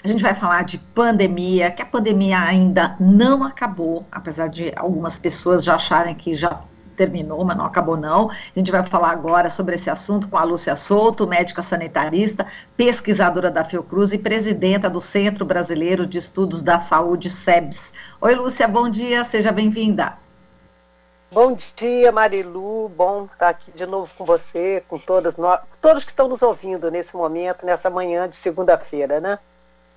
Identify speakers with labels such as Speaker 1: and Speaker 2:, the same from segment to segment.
Speaker 1: A gente vai falar de pandemia, que a pandemia ainda não acabou, apesar de algumas pessoas já acharem que já terminou, mas não acabou não. A gente vai falar agora sobre esse assunto com a Lúcia Souto, médica sanitarista, pesquisadora da Fiocruz e presidenta do Centro Brasileiro de Estudos da Saúde, SEBS. Oi, Lúcia, bom dia, seja bem-vinda.
Speaker 2: Bom dia, Marilu, bom estar aqui de novo com você, com todos que estão nos ouvindo nesse momento, nessa manhã de segunda-feira, né?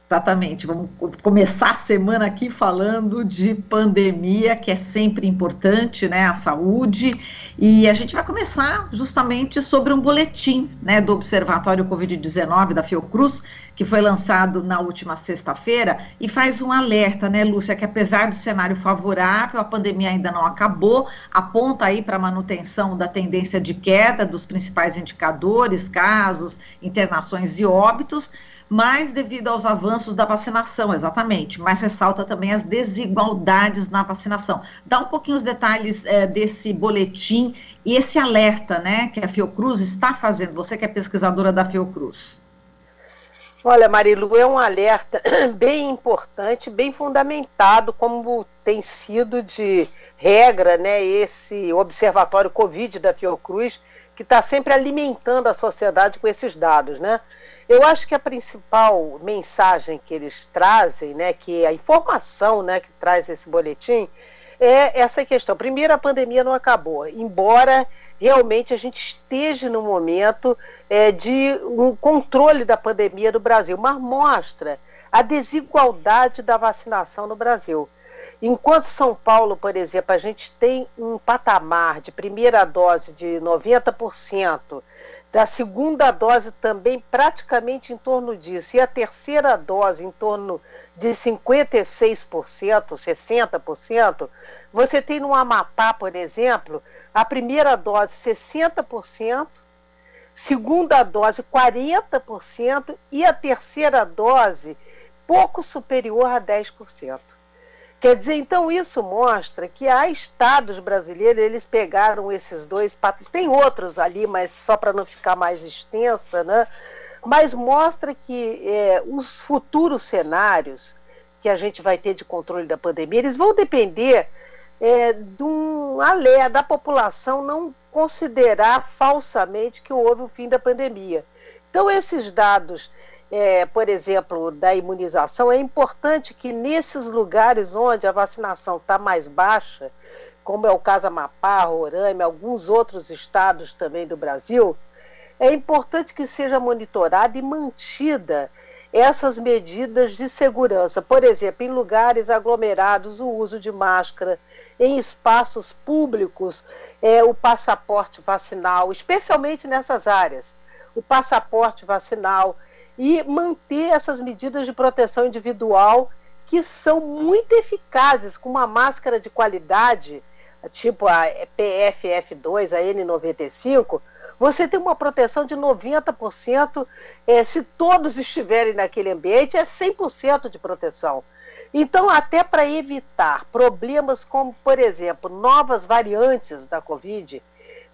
Speaker 1: Exatamente, vamos começar a semana aqui falando de pandemia, que é sempre importante, né, a saúde, e a gente vai começar justamente sobre um boletim, né, do Observatório Covid-19 da Fiocruz, que foi lançado na última sexta-feira, e faz um alerta, né, Lúcia, que apesar do cenário favorável, a pandemia ainda não acabou, aponta aí para a manutenção da tendência de queda dos principais indicadores, casos, internações e óbitos, mas devido aos avanços da vacinação, exatamente, mas ressalta também as desigualdades na vacinação. Dá um pouquinho os detalhes desse boletim e esse alerta, né, que a Fiocruz está fazendo, você que é pesquisadora da Fiocruz.
Speaker 2: Olha, Marilu, é um alerta bem importante, bem fundamentado, como tem sido de regra, né, esse observatório Covid da Fiocruz, que está sempre alimentando a sociedade com esses dados, né? Eu acho que a principal mensagem que eles trazem, né, que é a informação, né, que traz esse boletim, é essa questão. Primeiro, a pandemia não acabou, embora realmente a gente esteja no momento de um controle da pandemia no Brasil, mas mostra a desigualdade da vacinação no Brasil. Enquanto São Paulo, por exemplo, a gente tem um patamar de primeira dose de 90%, da segunda dose também praticamente em torno disso, e a terceira dose em torno de 56%, 60%, você tem no Amapá, por exemplo, a primeira dose 60%, segunda dose 40% e a terceira dose pouco superior a 10%. Quer dizer, então isso mostra que há estados brasileiros, eles pegaram esses dois, tem outros ali, mas só para não ficar mais extensa, né? Mas mostra que os futuros cenários que a gente vai ter de controle da pandemia, eles vão depender da população não considerar falsamente que houve o fim da pandemia. Então esses dados, por exemplo, da imunização, é importante que nesses lugares onde a vacinação está mais baixa, como é o caso Amapá, Roraima, alguns outros estados também do Brasil, é importante que seja monitorada e mantida essas medidas de segurança. Por exemplo, em lugares aglomerados, o uso de máscara, em espaços públicos, o passaporte vacinal, especialmente nessas áreas, o passaporte vacinal, e manter essas medidas de proteção individual que são muito eficazes, com uma máscara de qualidade, tipo a PFF2, a N95, você tem uma proteção de 90%, se todos estiverem naquele ambiente, é 100% de proteção. Então, até para evitar problemas como, por exemplo, novas variantes da Covid,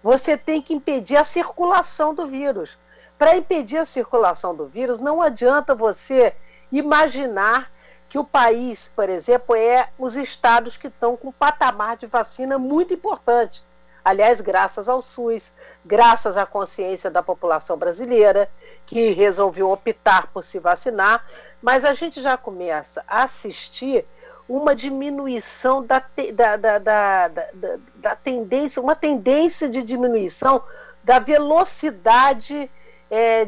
Speaker 2: você tem que impedir a circulação do vírus. Para impedir a circulação do vírus, não adianta você imaginar que o país, por exemplo, os estados que estão com patamar de vacina muito importante. Aliás, graças ao SUS, graças à consciência da população brasileira, que resolveu optar por se vacinar, mas a gente já começa a assistir uma diminuição da tendência, uma tendência de diminuição da velocidade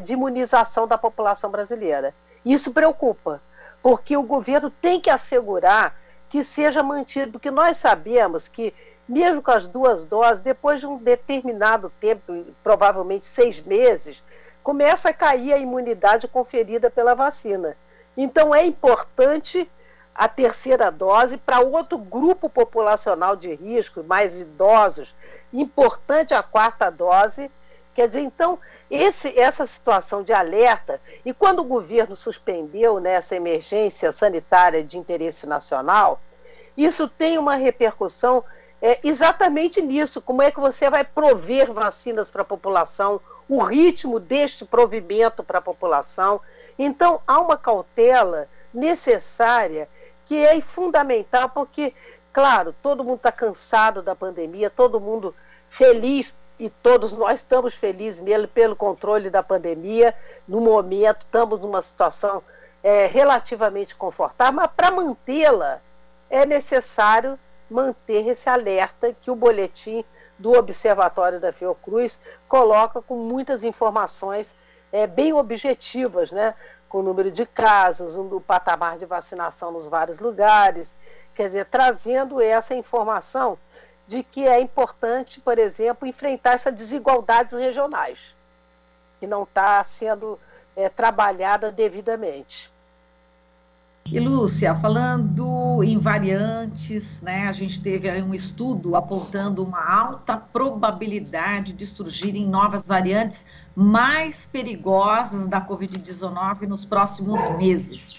Speaker 2: de imunização da população brasileira. Isso preocupa, porque o governo tem que assegurar que seja mantido, porque nós sabemos que, mesmo com as duas doses, depois de um determinado tempo, provavelmente 6 meses, começa a cair a imunidade conferida pela vacina. Então é importante a terceira dose para outro grupo populacional de risco, mais idosos, importante a quarta dose. Quer dizer, então, essa situação de alerta, e quando o governo suspendeu, né, essa emergência sanitária de interesse nacional, isso tem uma repercussão exatamente nisso. Como é que você vai prover vacinas para a população o ritmo deste provimento para a população. Então, há uma cautela necessária que é fundamental, porque, claro, todo mundo está cansado da pandemia, todo mundo feliz, e todos nós estamos felizes mesmo pelo controle da pandemia. No momento, estamos numa situação relativamente confortável, mas para mantê-la é necessário manter esse alerta que o boletim do Observatório da Fiocruz coloca com muitas informações bem objetivas, né? Com o número de casos, o patamar de vacinação nos vários lugares, quer dizer, trazendo essa informação de que é importante, por exemplo, enfrentar essas desigualdades regionais, que não está sendo trabalhada devidamente.
Speaker 1: E Lúcia, falando em variantes, né, a gente teve aí um estudo apontando uma alta probabilidade de surgirem novas variantes mais perigosas da Covid-19 nos próximos meses.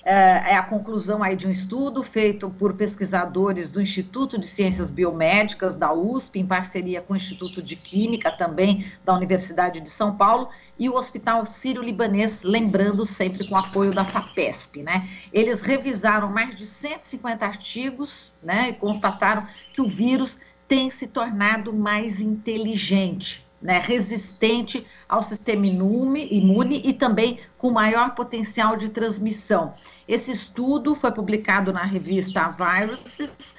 Speaker 1: É a conclusão aí de um estudo feito por pesquisadores do Instituto de Ciências Biomédicas da USP, em parceria com o Instituto de Química também da Universidade de São Paulo e o Hospital Sírio-Libanês, lembrando sempre com o apoio da FAPESP, né? Eles revisaram mais de 150 artigos, né, e constataram que o vírus tem se tornado mais inteligente, né, resistente ao sistema imune e também com maior potencial de transmissão. Esse estudo foi publicado na revista Viruses.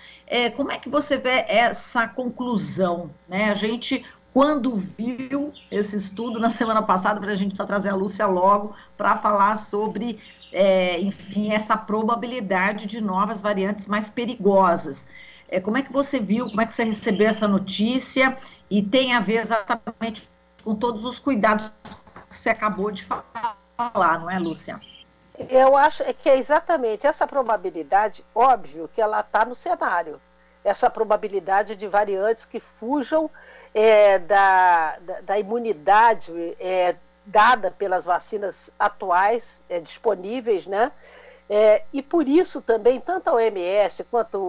Speaker 1: Como é que você vê essa conclusão, né? A gente, quando viu esse estudo na semana passada, a gente precisa trazer a Lúcia logo para falar sobre, enfim, essa probabilidade de novas variantes mais perigosas. Como é que você viu, como é que você recebeu essa notícia e tem a ver exatamente com todos os cuidados que você acabou de falar, não é, Lúcia?
Speaker 2: Eu acho que é exatamente essa probabilidade, óbvio que ela está no cenário, essa probabilidade de variantes que fujam da imunidade dada pelas vacinas atuais disponíveis, né? E por isso também, tanto a OMS quanto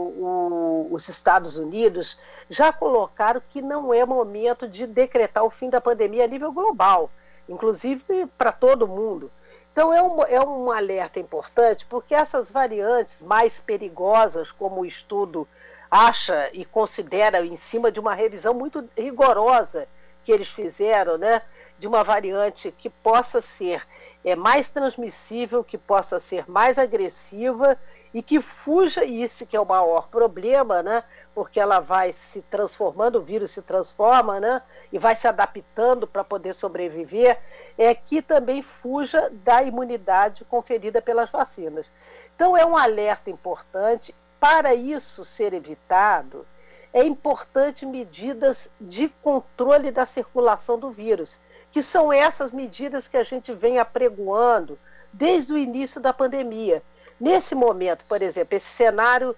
Speaker 2: os Estados Unidos já colocaram que não é momento de decretar o fim da pandemia a nível global, inclusive para todo mundo. Então é um alerta importante, porque essas variantes mais perigosas, como o estudo acha e considera em cima de uma revisão muito rigorosa que eles fizeram, né, de uma variante que possa ser mais transmissível, que possa ser mais agressiva e que fuja, isso que é o maior problema, né? Porque ela vai se transformando, o vírus se transforma, né? E vai se adaptando para poder sobreviver, que também fuja da imunidade conferida pelas vacinas. Então é um alerta importante. Para isso ser evitado, é importante medidas de controle da circulação do vírus, que são essas medidas que a gente vem apregoando desde o início da pandemia. Nesse momento, por exemplo, esse cenário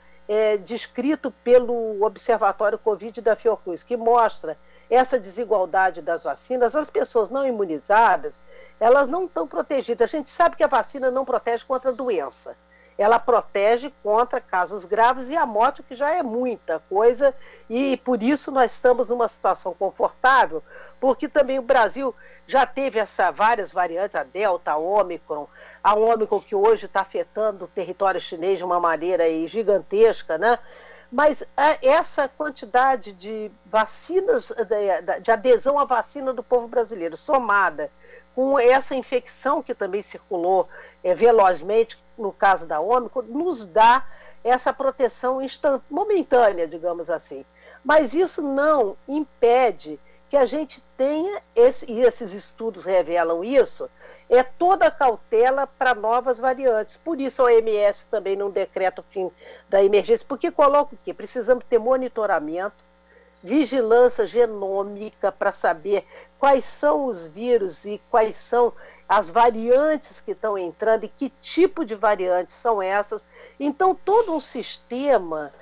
Speaker 2: descrito pelo Observatório Covid da Fiocruz, que mostra essa desigualdade das vacinas, as pessoas não imunizadas, elas não estão protegidas. A gente sabe que a vacina não protege contra a doença. Ela protege contra casos graves e a morte, que já é muita coisa, e por isso nós estamos numa situação confortável, porque também o Brasil já teve várias variantes, a Delta, a Ômicron que hoje está afetando o território chinês de uma maneira gigantesca, né? Mas essa quantidade de vacinas, de adesão à vacina do povo brasileiro, somada com essa infecção que também circulou velozmente, no caso da Ômicron, nos dá essa proteção momentânea, digamos assim. Mas isso não impede que a gente tenha, e esses estudos revelam isso, toda a cautela para novas variantes. Por isso a OMS também não decreta o fim da emergência, porque coloca o quê? Precisamos ter monitoramento, vigilância genômica para saber quais são os vírus e quais são as variantes que estão entrando e que tipo de variantes são essas. Então, todo um sistema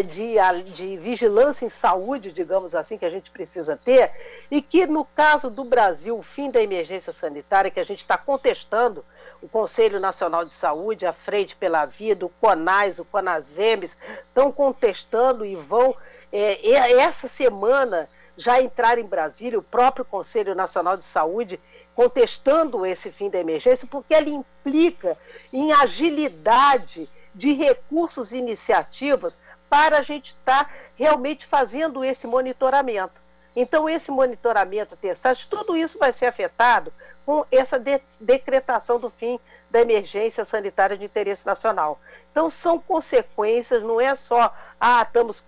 Speaker 2: de vigilância em saúde, digamos assim, que a gente precisa ter, e que, no caso do Brasil, o fim da emergência sanitária, que a gente está contestando, o Conselho Nacional de Saúde, a Frente pela Vida, o CONAS, o CONASEMES, estão contestando e vão... essa semana já entraram em Brasília, o próprio Conselho Nacional de Saúde, contestando esse fim da emergência, porque ele implica em agilidade de recursos e iniciativas para a gente estar realmente fazendo esse monitoramento. Então, esse monitoramento, testagem, tudo isso vai ser afetado com essa decretação do fim da emergência sanitária de interesse nacional. Então, são consequências, não é só, estamos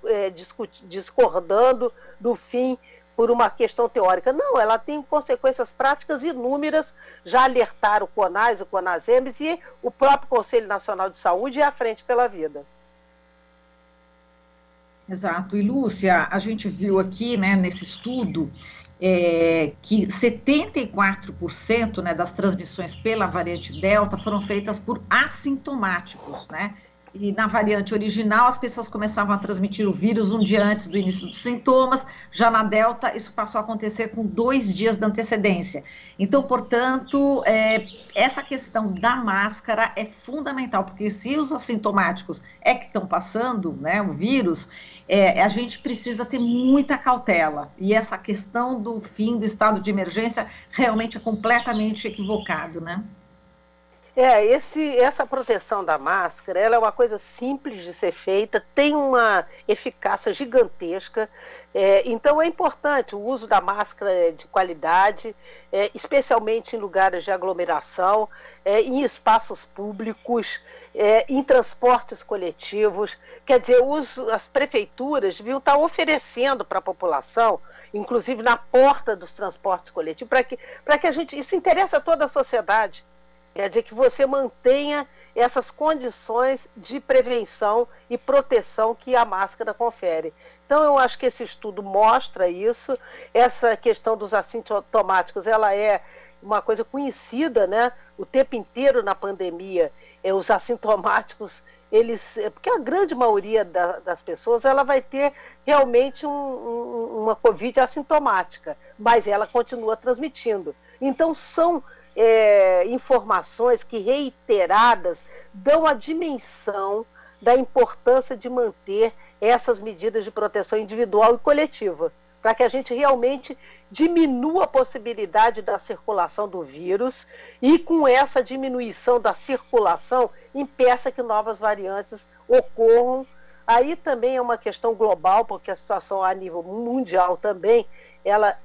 Speaker 2: discordando do fim por uma questão teórica. Não, ela tem consequências práticas inúmeras, já alertaram o CONAS, o CONASEMES e o próprio Conselho Nacional de Saúde e a Frente pela Vida.
Speaker 1: Exato. E, Lúcia, a gente viu aqui, né, nesse estudo, que 74%, né, das transmissões pela variante Delta foram feitas por assintomáticos, né? E na variante original, as pessoas começavam a transmitir o vírus um dia antes do início dos sintomas. Já na Delta, isso passou a acontecer com 2 dias de antecedência. Então, portanto, essa questão da máscara é fundamental, porque se os assintomáticos que estão passando, né, o vírus, a gente precisa ter muita cautela. E essa questão do fim do estado de emergência realmente é completamente equivocado, né?
Speaker 2: Essa proteção da máscara, ela é uma coisa simples de ser feita, tem uma eficácia gigantesca, então é importante o uso da máscara de qualidade, especialmente em lugares de aglomeração, em espaços públicos, em transportes coletivos. Quer dizer, as prefeituras deviam estar oferecendo para a população, inclusive na porta dos transportes coletivos, para que a gente, isso interessa a toda a sociedade. Quer dizer que você mantenha essas condições de prevenção e proteção que a máscara confere. Então, eu acho que esse estudo mostra isso. Essa questão dos assintomáticos, ela é uma coisa conhecida, né? O tempo inteiro na pandemia, os assintomáticos, porque a grande maioria das pessoas, ela vai ter realmente uma Covid assintomática, mas ela continua transmitindo. Então, são informações que reiteradas dão a dimensão da importância de manter essas medidas de proteção individual e coletiva, para que a gente realmente diminua a possibilidade da circulação do vírus e, com essa diminuição da circulação, impeça que novas variantes ocorram. Aí também é uma questão global, porque a situação a nível mundial também, ela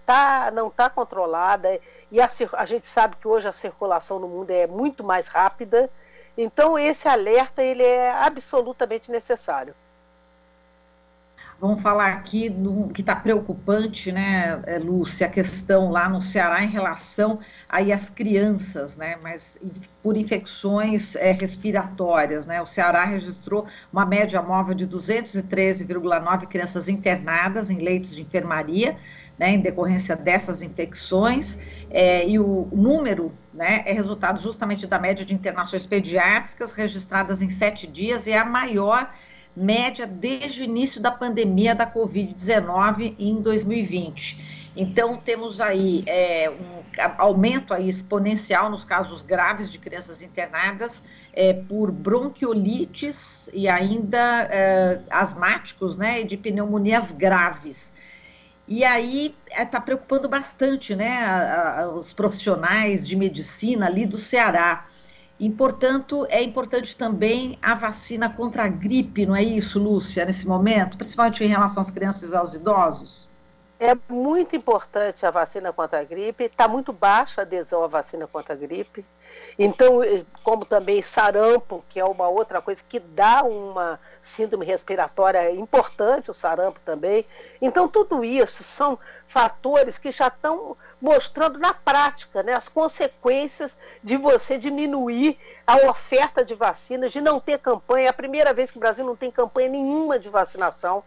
Speaker 2: não está controlada, e a gente sabe que hoje a circulação no mundo é muito mais rápida, então esse alerta ele é absolutamente necessário.
Speaker 1: Vamos falar aqui do que está preocupante, né, Lúcia, a questão lá no Ceará em relação aí às crianças, né, mas por infecções respiratórias, né, o Ceará registrou uma média móvel de 213,9 crianças internadas em leitos de enfermaria, né, em decorrência dessas infecções, e o número, né, é resultado justamente da média de internações pediátricas registradas em 7 dias, e é a maior média desde o início da pandemia da Covid-19 em 2020. Então, temos aí um aumento aí exponencial nos casos graves de crianças internadas por bronquiolites e ainda asmáticos, né, e de pneumonias graves. E aí está preocupando bastante, né, os profissionais de medicina ali do Ceará. E, portanto, é importante também a vacina contra a gripe, não é isso, Lúcia, nesse momento, principalmente em relação às crianças e aos idosos?
Speaker 2: É muito importante a vacina contra a gripe, está muito baixa a adesão à vacina contra a gripe. Então, como também sarampo, que é uma outra coisa que dá uma síndrome respiratória importante, o sarampo também. Então, tudo isso são fatores que já estão mostrando na prática, né, as consequências de você diminuir a oferta de vacinas, de não ter campanha. É a primeira vez que o Brasil não tem campanha nenhuma de vacinação.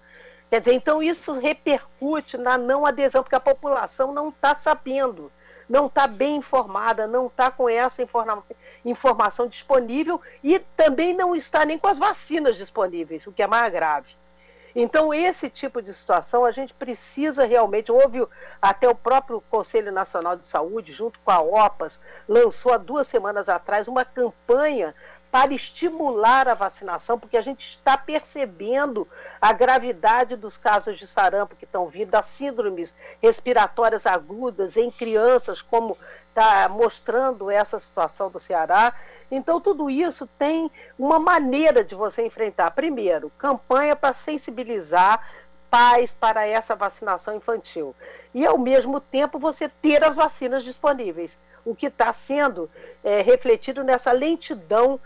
Speaker 2: Quer dizer, então isso repercute na não adesão, porque a população não está sabendo, não está bem informada, não está com essa informação disponível e também não está nem com as vacinas disponíveis, o que é mais grave. Então, esse tipo de situação, a gente precisa realmente, houve até o próprio Conselho Nacional de Saúde, junto com a OPAS, lançou há 2 semanas atrás uma campanha para estimular a vacinação, porque a gente está percebendo a gravidade dos casos de sarampo que estão vindo, das síndromes respiratórias agudas em crianças, como está mostrando essa situação do Ceará. Então, tudo isso tem uma maneira de você enfrentar. Primeiro, campanha para sensibilizar pais para essa vacinação infantil. E, ao mesmo tempo, você ter as vacinas disponíveis, o que está sendo refletido nessa lentidão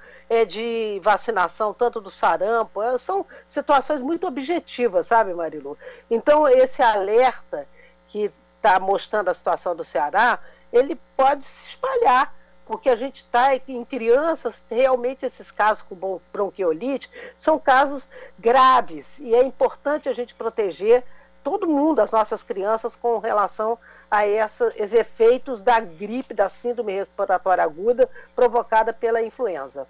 Speaker 2: de vacinação, tanto do sarampo. São situações muito objetivas, sabe, Marilu? Então, esse alerta que está mostrando a situação do Ceará, ele pode se espalhar, porque a gente está em crianças, realmente esses casos com bronquiolite são casos graves, e é importante a gente proteger todo mundo, as nossas crianças, com relação a esses efeitos da gripe, da síndrome respiratória aguda provocada pela influenza.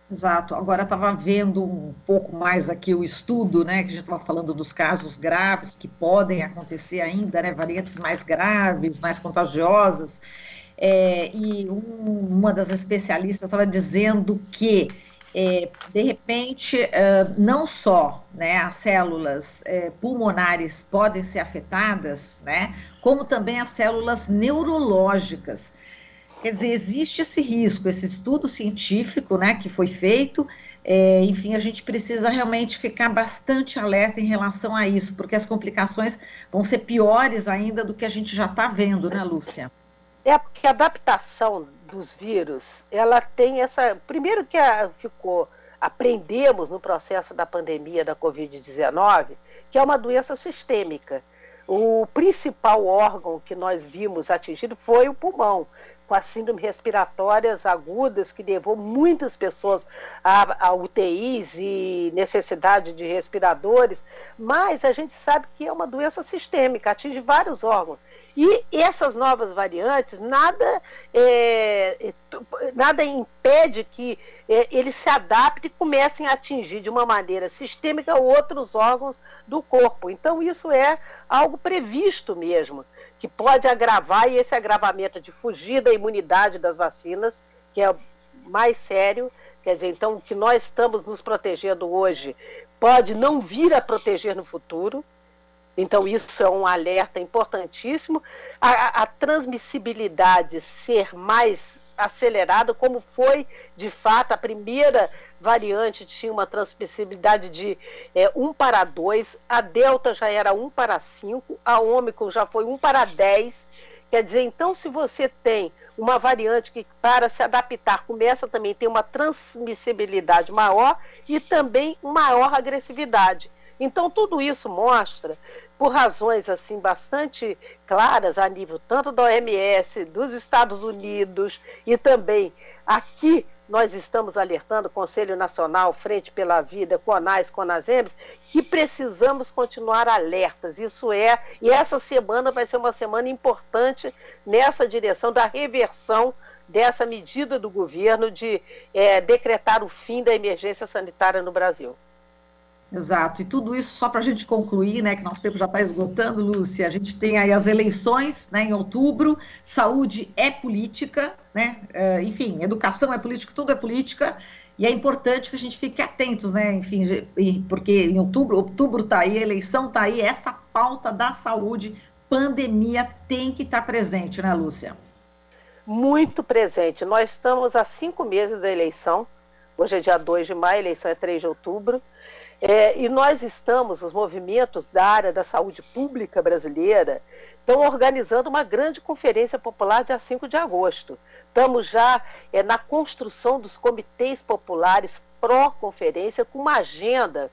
Speaker 1: Exato. Agora estava vendo um pouco mais aqui o estudo, né, que a gente estava falando dos casos graves que podem acontecer ainda, né, variantes mais graves, mais contagiosas, e uma das especialistas estava dizendo que, de repente, não só, né, as células pulmonares podem ser afetadas, né, como também as células neurológicas. Quer dizer, existe esse risco, esse estudo científico, né, que foi feito, enfim, a gente precisa realmente ficar bastante alerta em relação a isso, porque as complicações vão ser piores ainda do que a gente já está vendo, né, Lúcia?
Speaker 2: Porque a adaptação dos vírus, ela tem essa... Primeiro que aprendemos no processo da pandemia da Covid-19, que é uma doença sistêmica. O principal órgão que nós vimos atingido foi o pulmão, com as síndromes respiratórias agudas, que levou muitas pessoas a UTIs e necessidade de respiradores, mas a gente sabe que é uma doença sistêmica, atinge vários órgãos. E essas novas variantes, nada impede que eles se adaptem e comecem a atingir de uma maneira sistêmica outros órgãos do corpo. Então, isso é algo previsto mesmo, que pode agravar, e esse agravamento de fugir da imunidade das vacinas, que é o mais sério. Quer dizer, então, o que nós estamos nos protegendo hoje pode não vir a proteger no futuro. Então, isso é um alerta importantíssimo. A transmissibilidade ser mais acelerada, como foi, de fato, a primeira variante tinha uma transmissibilidade de 1:2, a Delta já era 1:5, a Ômicron já foi 1:10. Quer dizer, então, se você tem uma variante que, para se adaptar, começa também a ter uma transmissibilidade maior e também maior agressividade. Então, tudo isso mostra, por razões assim bastante claras a nível tanto da OMS, dos Estados Unidos, e também aqui nós estamos alertando o Conselho Nacional, Frente pela Vida, CONAS, CONASEMS, que precisamos continuar alertas. E essa semana vai ser uma semana importante nessa direção da reversão dessa medida do governo de decretar o fim da emergência sanitária no Brasil.
Speaker 1: Exato, e tudo isso só para a gente concluir, né, que nosso tempo já está esgotando, Lúcia. A gente tem aí as eleições, né, em outubro, saúde é política, né, enfim, educação é política, tudo é política, e é importante que a gente fique atentos, né, enfim, porque em outubro está aí, a eleição está aí, essa pauta da saúde, pandemia tem que estar presente, né, Lúcia?
Speaker 2: Muito presente. Nós estamos há 5 meses da eleição, hoje é dia 2 de maio, a eleição é 3 de outubro, e nós estamos, os movimentos da área da saúde pública brasileira, estão organizando uma grande conferência popular dia 5 de agosto. Estamos já na construção dos comitês populares pró-conferência, com uma agenda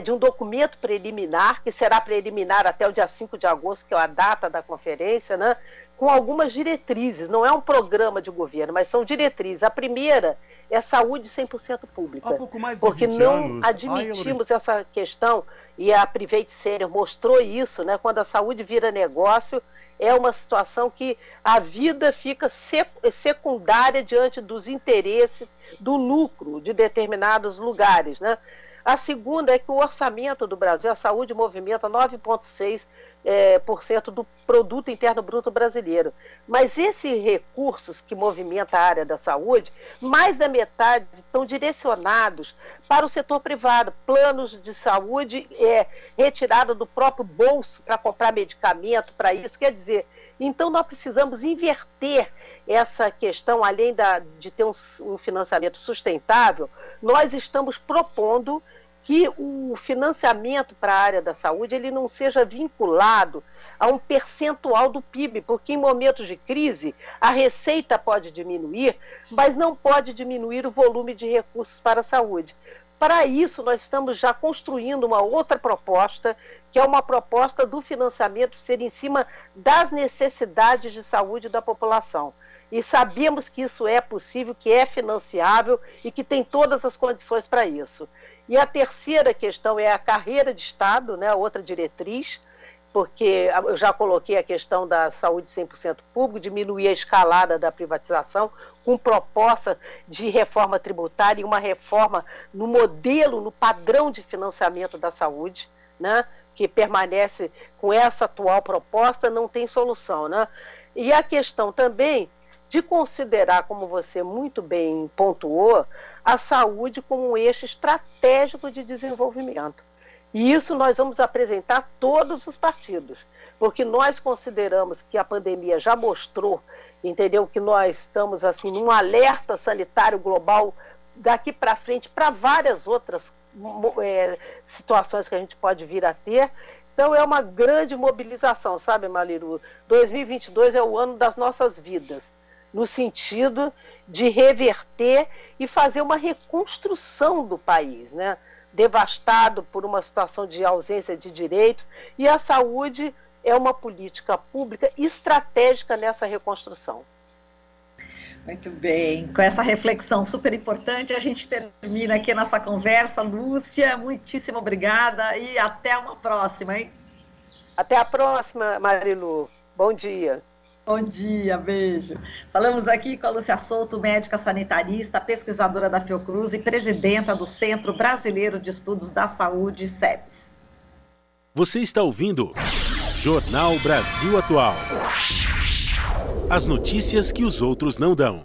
Speaker 2: de um documento preliminar, que será preliminar até o dia 5 de agosto, que é a data da conferência, né, com algumas diretrizes. Não é um programa de governo, mas são diretrizes. A primeira é saúde 100% pública, porque não admitimos essa questão, e a Private Senior mostrou isso, né, quando a saúde vira negócio, é uma situação que a vida fica secundária diante dos interesses do lucro de determinados lugares, né? A segunda é que o orçamento do Brasil, a saúde movimenta 9,6 por cento do produto interno bruto brasileiro. Mas esses recursos que movimentam a área da saúde, mais da metade estão direcionados para o setor privado, planos de saúde retirada do próprio bolso para comprar medicamento para isso. Quer dizer, então nós precisamos inverter essa questão, além de ter um financiamento sustentável, nós estamos propondo que o financiamento para a área da saúde ele não seja vinculado a um percentual do PIB, porque em momentos de crise a receita pode diminuir, mas não pode diminuir o volume de recursos para a saúde. Para isso, nós estamos já construindo uma outra proposta, que é uma proposta do financiamento ser em cima das necessidades de saúde da população. E sabemos que isso é possível, que é financiável e que tem todas as condições para isso. E a terceira questão é a carreira de Estado, né, outra diretriz, porque eu já coloquei a questão da saúde 100% público, diminuir a escalada da privatização, com proposta de reforma tributária e uma reforma no modelo, no padrão de financiamento da saúde, né, que permanece com essa atual proposta, não tem solução, né? E a questão também de considerar, como você muito bem pontuou, a saúde como um eixo estratégico de desenvolvimento. E isso nós vamos apresentar a todos os partidos, porque nós consideramos que a pandemia já mostrou, entendeu, que nós estamos assim num alerta sanitário global daqui para frente para várias outras situações que a gente pode vir a ter. Então é uma grande mobilização, sabe, Marilu? 2022 é o ano das nossas vidas, no sentido de reverter e fazer uma reconstrução do país, né? Devastado por uma situação de ausência de direitos, e a saúde é uma política pública estratégica nessa reconstrução.
Speaker 1: Muito bem, com essa reflexão super importante, a gente termina aqui a nossa conversa. Lúcia, muitíssimo obrigada e até uma próxima, hein?
Speaker 2: Até a próxima, Marilu. Bom dia.
Speaker 1: Bom dia, beijo. Falamos aqui com a Lúcia Souto, médica sanitarista, pesquisadora da Fiocruz e presidenta do Centro Brasileiro de Estudos da Saúde, CEBS.
Speaker 3: Você está ouvindo Jornal Brasil Atual. As notícias que os outros não dão.